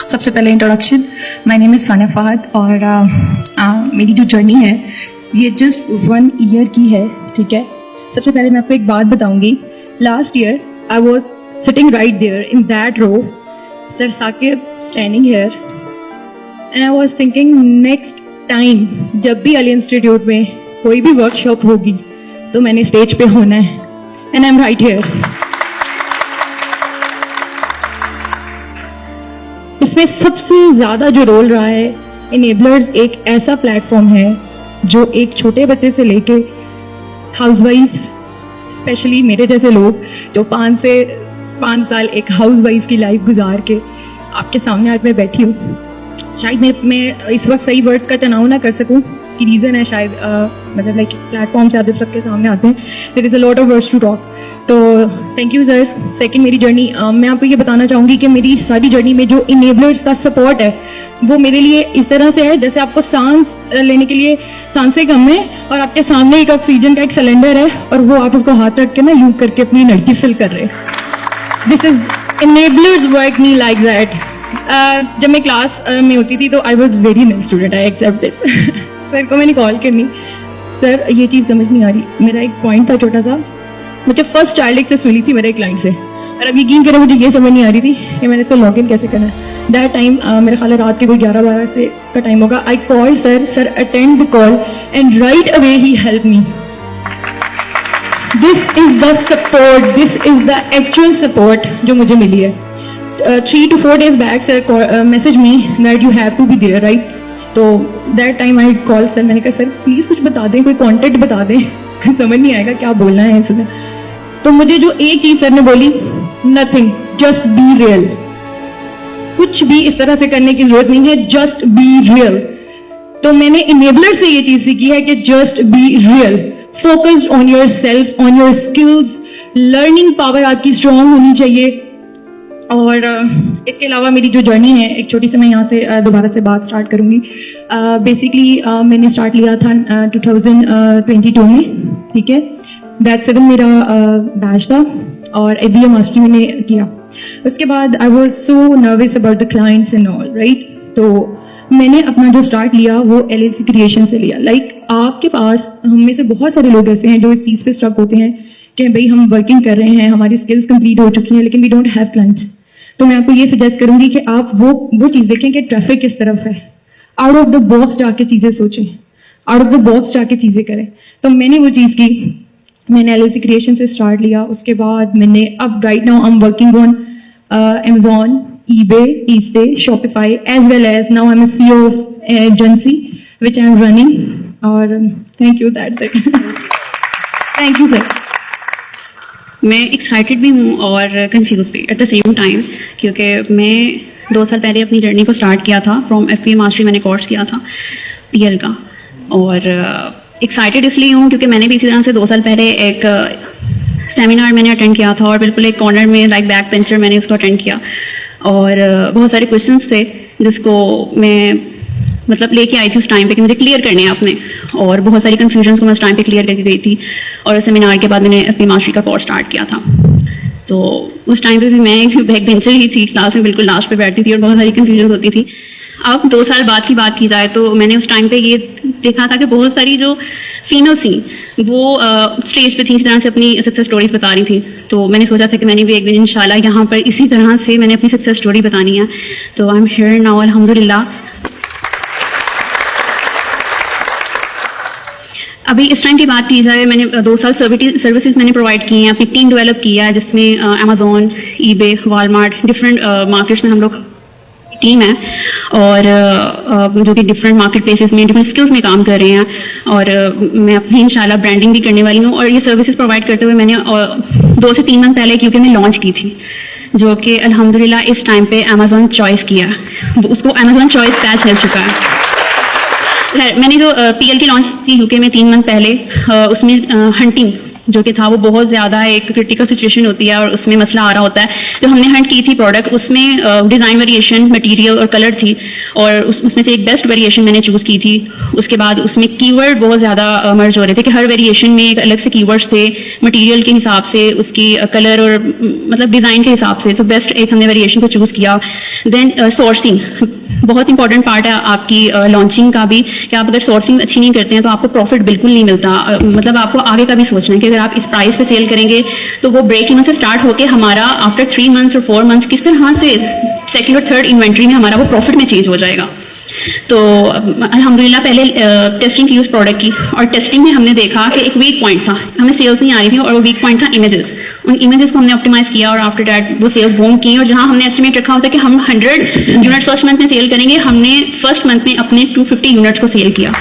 सबसे पहले introduction, my name is Sania Fahad और मेरी जो जर्नी है ये जस्ट 1 ईयर की है, ठीक है। सबसे पहले मैं आपको एक बात बताऊंगी। Last year I was sitting right there in that row, sir Saqib standing here, and I was thinking next time जब भी अली इंस्टीट्यूट में कोई भी वर्कशॉप होगी तो मैंने स्टेज पे होना है, and I am right here. इसमें सबसे ज़्यादा जो रोल रहा है, इनेबलर्स एक ऐसा प्लेटफॉर्म है जो एक छोटे बच्चे से लेके हाउसवाइफ, स्पेशली मेरे जैसे लोग जो 5 साल एक हाउसवाइफ की लाइफ गुजार के आपके सामने आज मैं बैठी हूँ। शायद मैं इस वक्त सही वर्ड्स का चुनाव ना कर सकूँ, उसकी रीज़न है शायद मतलब लाइक प्लेटफॉर्म से जब सबके सामने आते हैं there is a lot of words to talk. तो थैंक यू सर। सेकंड, मेरी जर्नी, मैं आपको ये बताना चाहूँगी कि मेरी सारी जर्नी में जो इनेबलर्स का सपोर्ट है वो मेरे लिए इस तरह से है जैसे आपको सांस लेने के लिए सांसें कम है और आपके सामने एक ऑक्सीजन का एक सिलेंडर है और वो आप उसको हाथ रख के ना यूं करके अपनी एनर्जी फिल कर रहे हैं। This is enablers work me like that. जब मैं क्लास में होती थी तो I was very nice student, I accept this. Sir को मैंने कॉल करनी, सर ये चीज़ समझ नहीं आ रही। मेरा एक पॉइंट था छोटा सा, मुझे फर्स्ट चाइल्ड एक्सेस मिली थी मेरे क्लाइंट से, और अब यकीन करें मुझे ये समझ नहीं आ रही थी कि मैंने इसको लॉग इन कैसे करना है। दैट टाइम मेरे ख्याल है रात के कोई 11-12 से का टाइम होगा। I call sir attend the call and right away he help me. This is the support, this is the actual support जो मुझे मिली है। 3 to 4 days back sir message me that you have to be there, right. तो that time I call sir, मैंने कहा sir please कुछ बता दें, कोई कॉन्टेक्ट बता दें, समझ नहीं आएगा क्या बोलना है इसमें। तो मुझे जो एक चीज सर ने बोली, नथिंग, जस्ट बी रियल। कुछ भी इस तरह से करने की जरूरत नहीं है, जस्ट बी रियल। तो मैंने इनेबलर से ये चीज सीखी है कि just be real, focused on your self, on your skills, learning power आपकी स्ट्रांग होनी चाहिए। और इसके अलावा मेरी जो जर्नी है एक छोटी सी, मैं यहाँ से दोबारा से बात स्टार्ट करूँगी। बेसिकली मैंने स्टार्ट लिया था 2022 में, ठीक है। बैच 7 मेरा बैच था और FBA मास्टरी मैंने किया। उसके बाद I was so nervous about the clients and all, right. तो मैंने अपना जो स्टार्ट लिया वो LLC क्रिएशन से लिया। लाइक आपके पास हम में से बहुत सारे लोग ऐसे हैं जो इस चीज़ पे स्टक होते हैं कि भाई हम वर्किंग कर रहे हैं, हमारी स्किल्स कंप्लीट हो चुकी हैं लेकिन वी डोंट हैव क्लाइंट्स। तो मैं आपको ये सजेस्ट करूंगी कि आप वो चीज़ देखें कि ट्रैफिक किस तरफ है। आउट ऑफ द बॉक्स जाके चीज़ें सोचें, आउट ऑफ द बॉक्स जाके चीज़ें करें। तो मैंने वो चीज़ की, मैंने LLC क्रिएशन से स्टार्ट लिया। उसके बाद मैंने अब right now I am working on Amazon, eBay, eStay, Shopify, as well as now I'm a CEO of agency which I'm running. और thank you, that's it. Thank you sir. मैं excited भी हूँ और कंफ्यूज भी at the same time, क्योंकि मैं 2 साल पहले अपनी जर्नी को स्टार्ट किया था। फ्रॉम FBA मास्टरी मैंने कोर्स किया था PL का, और एक्साइटेड इसलिए हूँ क्योंकि मैंने भी इसी तरह से 2 साल पहले एक सेमिनार मैंने अटेंड किया था और बिल्कुल एक कॉर्नर में लाइक बैक बेंचर मैंने उसको अटेंड किया, और बहुत सारे क्वेश्चंस थे जिसको मैं मतलब लेके आई थी उस टाइम पे कि मुझे क्लियर करने हैं अपने, और बहुत सारी कन्फ्यूजन्स को मैं उस टाइम पे क्लियर करके गई थी। और सेमिनार के बाद मैंने अपनी मास्टरी का कोर्स स्टार्ट किया था। तो उस टाइम पे भी मैं एक बैक बेंचर ही थी, क्लास में बिल्कुल लास्ट पे बैठती थी और बहुत सारी कन्फ्यूजन होती थी। अब 2 साल बाद की बात की जाए तो मैंने उस टाइम पे ये देखा था कि बहुत सारी जो फीमेल्स थी वो स्टेज पे थी, इस तरह से अपनी सक्सेस स्टोरीज बता रही थी। तो मैंने सोचा था कि मैंने भी एक दिन इंशाल्लाह यहाँ पर इसी तरह से मैंने अपनी सक्सेस स्टोरी बतानी है। तो आई एम हियर नाउ अल्हम्दुलिल्लाह। अभी इस टाइम की बात की जाए, मैंने 2 साल सर्विसेज मैंने प्रोवाइड की हैं, अपनी टीम डेवलप की है जिसमें Amazon, eBay, Walmart, different markets में हम लोग टीम है, और जो कि डिफरेंट मार्केट प्लेसेस में डिफरेंट स्किल्स में काम कर रहे हैं। और मैं अपनी इंशाल्लाह ब्रांडिंग भी करने वाली हूँ। और ये सर्विसेज प्रोवाइड करते हुए मैंने 2 से 3 मंथ पहले क्योंकि मैं लॉन्च की थी, जो कि अल्हम्दुलिल्लाह इस टाइम पे Amazon चॉइस किया, उसको Amazon चॉइस पैच मिल चुका है। मैंने जो PL की लॉन्च की UK में 3 मंथ पहले, उसमें हंटिंग जो कि था वो बहुत ज़्यादा एक क्रिटिकल सिचुएशन होती है और उसमें मसला आ रहा होता है। जो हमने हंट की थी प्रोडक्ट, उसमें डिज़ाइन वेरिएशन, मटेरियल और कलर थी, और उसमें से एक बेस्ट वेरिएशन मैंने चूज़ की थी। उसके बाद उसमें कीवर्ड बहुत ज़्यादा मर्ज हो रहे थे कि हर वेरिएशन में एक अलग से कीवर्ड्स थे, मटेरियल के हिसाब से, उसकी कलर और मतलब डिज़ाइन के हिसाब से। तो बेस्ट एक हमने वेरिएशन को चूज़ किया। देन सोर्सिंग बहुत इंपॉर्टेंट पार्ट है आपकी लॉन्चिंग का भी, कि आप अगर सोर्सिंग अच्छी नहीं करते हैं तो आपको प्रॉफिट बिल्कुल नहीं मिलता। मतलब आपको आगे का भी सोचना है कि अगर आप इस प्राइस पे सेल करेंगे तो वो ब्रेक इवन से स्टार्ट होके हमारा आफ्टर 3 मंथ्स और 4 मंथ्स किस तरह से सेकंड और थर्ड इन्वेंट्री में हमारा वो प्रॉफिट में चेंज हो जाएगा। तो अल्हम्दुलिल्लाह पहले टेस्टिंग की उस प्रोडक्ट की, और टेस्टिंग में हमने देखा कि एक वीक पॉइंट था, हमें सेल्स नहीं आ रही थी, और वो वीक पॉइंट था इमेजेस। उन इमेजेस को हमने ऑप्टिमाइज किया और आफ्टर दैट वो सेल्स बूम की। और जहां हमने एस्टिमेट रखा होता है कि हम 100 यूनिट फर्स्ट मंथ में सेल करेंगे, हमने फर्स्ट मंथ में अपने 250 यूनिट्स को सेल किया।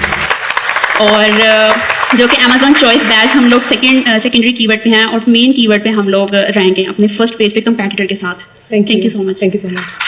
और जो कि अमेजॉन चॉइस बैच हम लोग सेकेंडरी कीवर्ड पे हैं, और मेन कीवर्ड पे हम लोग रैंक हैं अपने फर्स्ट पेज पे कंपैटिटर के साथ। Thank you so much. Thank you so much.